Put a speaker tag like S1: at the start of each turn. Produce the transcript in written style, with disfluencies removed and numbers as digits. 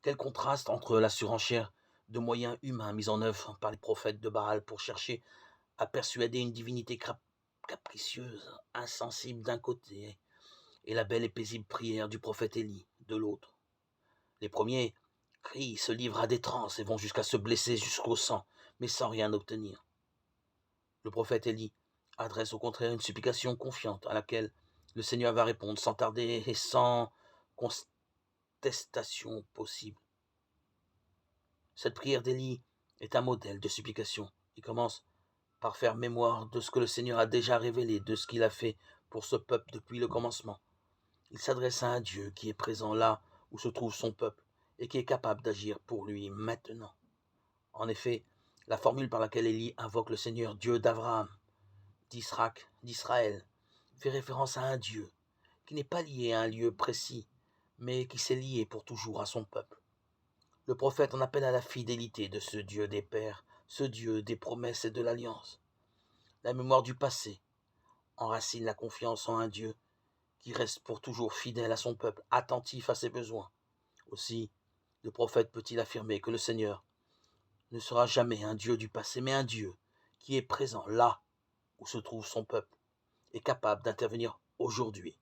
S1: Quel contraste entre la surenchère de moyens humains mis en œuvre par les prophètes de Baal pour chercher à persuader une divinité capricieuse, insensible d'un côté, et la belle et paisible prière du prophète Élie de l'autre. Les premiers crient, se livrent à des transes et vont jusqu'à se blesser jusqu'au sang, mais sans rien obtenir. Le prophète Élie adresse au contraire une supplication confiante à laquelle le Seigneur va répondre sans tarder et sans contestation possible. Cette prière d'Élie est un modèle de supplication. Il commence par faire mémoire de ce que le Seigneur a déjà révélé, de ce qu'il a fait pour ce peuple depuis le commencement. Il s'adresse à un Dieu qui est présent là où se trouve son peuple et qui est capable d'agir pour lui maintenant. En effet, la formule par laquelle Élie invoque le Seigneur, Dieu d'Abraham, d'Israël, fait référence à un Dieu qui n'est pas lié à un lieu précis, mais qui s'est lié pour toujours à son peuple. Le prophète en appelle à la fidélité de ce Dieu des pères, ce Dieu des promesses et de l'alliance. La mémoire du passé enracine la confiance en un Dieu qui reste pour toujours fidèle à son peuple, attentif à ses besoins. Aussi, le prophète peut-il affirmer que le Seigneur ne sera jamais un Dieu du passé, mais un Dieu qui est présent là où se trouve son peuple et capable d'intervenir aujourd'hui.